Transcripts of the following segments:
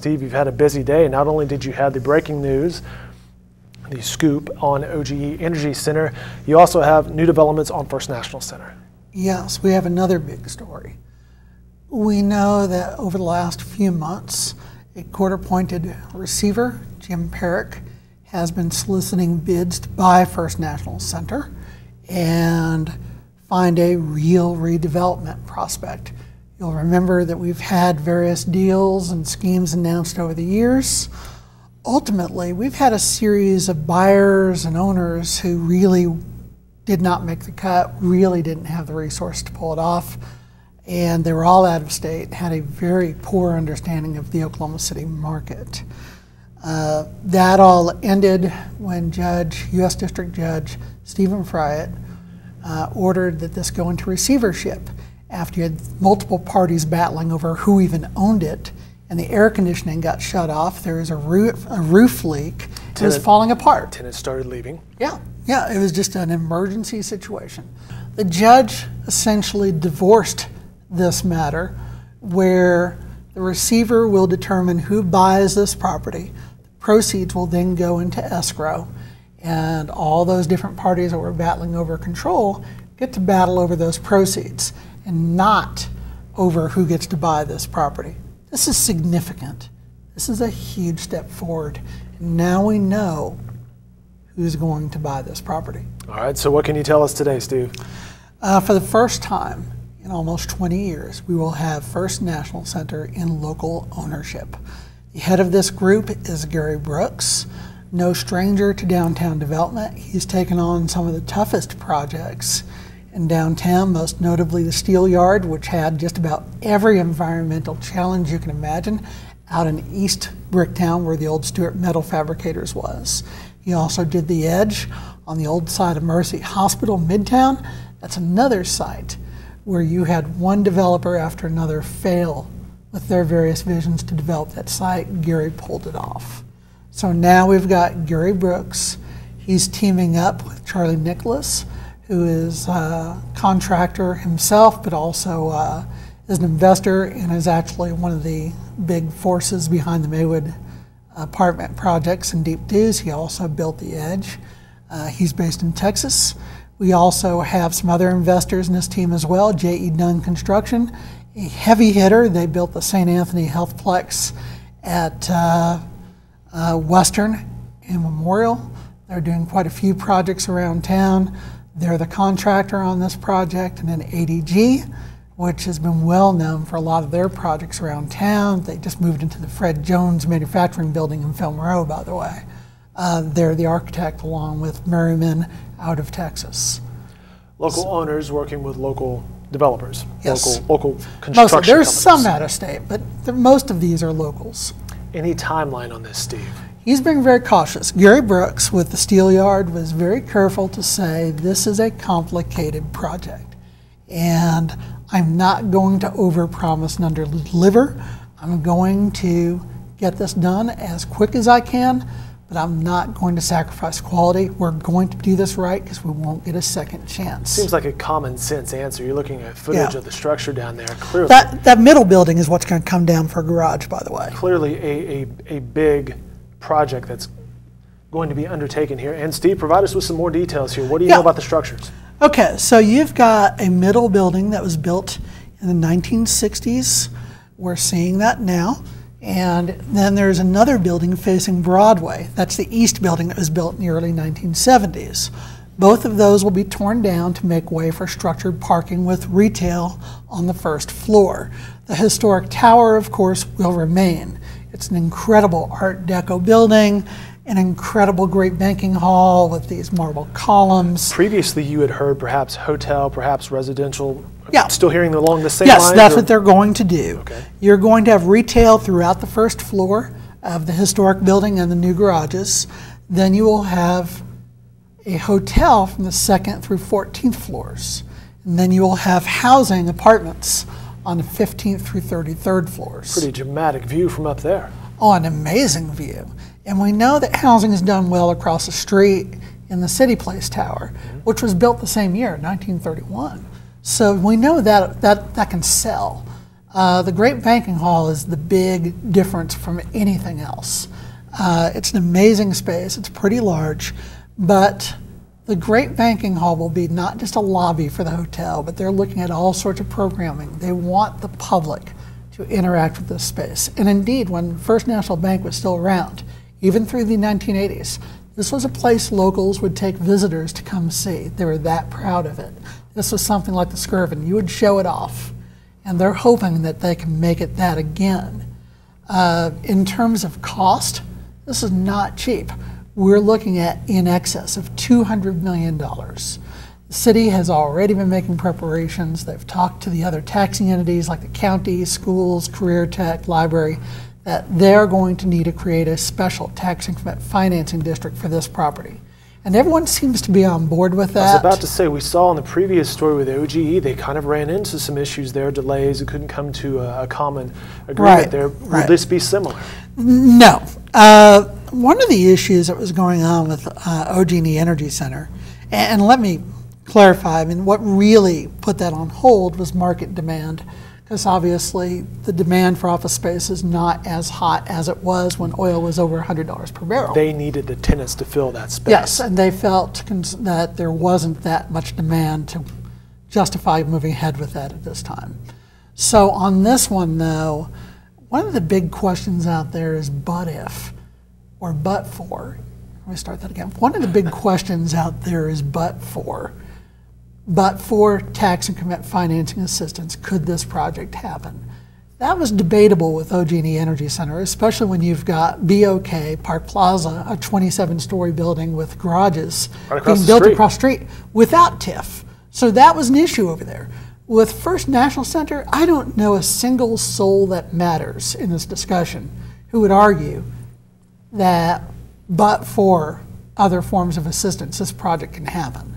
Steve, you've had a busy day. Not only did you have the breaking news, the scoop on OGE Energy Center, you also have new developments on First National Center. Yes, we have another big story. We know that over the last few months, a court-appointed receiver, Jim Perrick, has been soliciting bids to buy First National Center and find a real redevelopment prospect. You'll remember that we've had various deals and schemes announced over the years. Ultimately, we've had a series of buyers and owners who really did not make the cut, really didn't have the resource to pull it off, and they were all out of state, had a very poor understanding of the Oklahoma City market. That all ended when U.S. District Judge Stephen Friott ordered that this go into receivership after you had multiple parties battling over who even owned it, and the air conditioning got shut off. There was a roof leak. It was falling apart. Tenants started leaving. Yeah, it was just an emergency situation. The judge essentially divorced this matter, where the receiver will determine who buys this property. The proceeds will then go into escrow, and all those different parties that were battling over control get to battle over those proceeds and not over who gets to buy this property. This is significant. This is a huge step forward. And now we know who's going to buy this property. All right, so what can you tell us today, Steve? For the first time in almost 20 years, we will have First National Center in local ownership. The head of this group is Gary Brooks, no stranger to downtown development. He's taken on some of the toughest projects in downtown, most notably the Steel Yard, which had just about every environmental challenge you can imagine out in East Bricktown, where the old Stewart Metal Fabricators was. He also did the Edge on the old side of Mercy Hospital, Midtown. That's another site where you had one developer after another fail with their various visions to develop that site. Gary pulled it off. So now we've got Gary Brooks. He's teaming up with Charlie Nicholas, who is a contractor himself, but also is an investor and is actually one of the big forces behind the Maywood apartment projects in Deep Dewes. He also built the Edge. He's based in Texas. We also have some other investors in this team as well. J.E. Dunn Construction, a heavy hitter. They built the St. Anthony Healthplex at Western and Memorial. They're doing quite a few projects around town. They're the contractor on this project. And then ADG, which has been well known for a lot of their projects around town. They just moved into the Fred Jones Manufacturing Building in Film Row, by the way. They're the architect along with Merriman out of Texas. Local owners working with local developers. Yes. Local construction There's companies. some out of state, but most of these are locals. Any timeline on this, Steve? He's being very cautious. Gary Brooks with the Steel Yard was very careful to say this is a complicated project, and I'm not going to overpromise and underdeliver. I'm going to get this done as quick as I can, but I'm not going to sacrifice quality. We're going to do this right because we won't get a second chance. Seems like a common sense answer. You're looking at footage of the structure down there. Clearly, that middle building is what's going to come down for a garage, by the way. Clearly a big project that's going to be undertaken here. And Steve, provide us with some more details here. What do you know about the structures? Okay, so you've got a middle building that was built in the 1960s. We're seeing that now. And then there's another building facing Broadway. That's the east building that was built in the early 1970s. Both of those will be torn down to make way for structured parking with retail on the first floor. The historic tower, of course, will remain. It's an incredible Art Deco building, an incredible great banking hall with these marble columns. Previously, you had heard perhaps hotel, perhaps residential. Yeah. Still hearing along the same lines? Yes, that's what they're going to do. Okay. You're going to have retail throughout the first floor of the historic building and the new garages. Then you will have a hotel from the 2nd through 14th floors. And then you will have housing apartments on the 15th through 33rd floors. Pretty dramatic view from up there. Oh, an amazing view. And we know that housing is done well across the street in the City Place Tower, which was built the same year, 1931. So we know that can sell. The Great Banking Hall is the big difference from anything else. It's an amazing space. It's pretty large, but the Great Banking Hall will be not just a lobby for the hotel, but they're looking at all sorts of programming. They want the public to interact with this space. And indeed, when First National Bank was still around, even through the 1980s, this was a place locals would take visitors to come see. They were that proud of it. This was something like the Skirvin. You would show it off. And they're hoping that they can make it that again. In terms of cost, this is not cheap. We're looking at in excess of $200 million. The city has already been making preparations. They've talked to the other taxing entities like the county, schools, career tech, library, that they're going to need to create a special tax increment financing district for this property. And everyone seems to be on board with that. I was about to say, we saw in the previous story with OGE, they kind of ran into some issues there, delays, it couldn't come to a common agreement there. Will this be similar? No. One of the issues that was going on with OGE Energy Center, and let me clarify, I mean, what really put that on hold was market demand, because obviously the demand for office space is not as hot as it was when oil was over $100 per barrel. They needed the tenants to fill that space. Yes, and they felt that there wasn't that much demand to justify moving ahead with that at this time. So on this one, though, one of the big questions out there is but if, or but for. Let me start that again. One of the big questions out there is but for tax increment financing assistance, could this project happen? That was debatable with OGE Energy Center, especially when you've got BOK, Park Plaza, a 27-story building with garages being built across the street without TIF. So that was an issue over there. With First National Center, I don't know a single soul that matters in this discussion who would argue that but for other forms of assistance, this project can happen.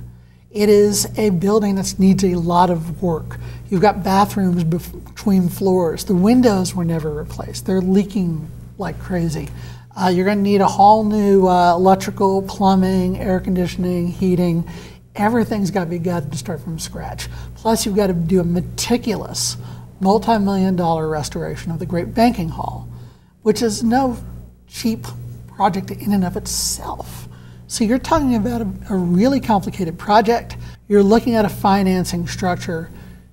It is a building that needs a lot of work. You've got bathrooms between floors. The windows were never replaced. They're leaking like crazy. You're going to need a whole new electrical, plumbing, air conditioning, heating. Everything's got to be gutted to start from scratch. Plus, you've got to do a meticulous, multi-million-dollar restoration of the Great Banking Hall, which is no cheap project in and of itself. So you're talking about a really complicated project. You're looking at a financing structure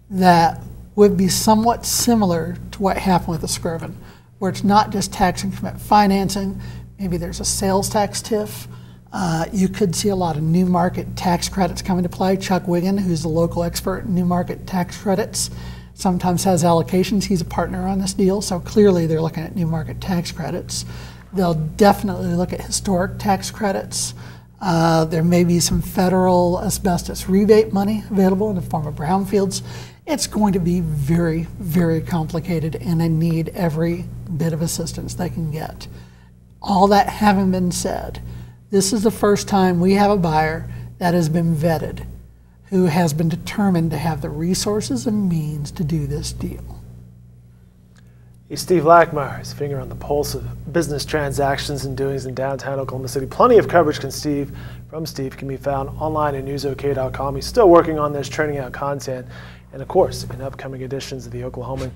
that would be somewhat similar to what happened with the Skirvin, where it's not just tax increment financing. Maybe there's a sales tax TIF. You could see a lot of new market tax credits come into play. Chuck Wiggin, who's the local expert in new market tax credits, sometimes has allocations. He's a partner on this deal, so clearly they're looking at new market tax credits. They'll definitely look at historic tax credits. There may be some federal asbestos rebate money available in the form of brownfields. It's going to be very, very complicated, and they need every bit of assistance they can get. All that having been said, this is the first time we have a buyer that has been vetted, who has been determined to have the resources and means to do this deal. He's Steve Lackmeyer, his finger on the pulse of business transactions and doings in downtown Oklahoma City. Plenty of coverage from Steve can be found online at newsok.com. He's still working on this, training out content, and of course, in upcoming editions of the Oklahoman.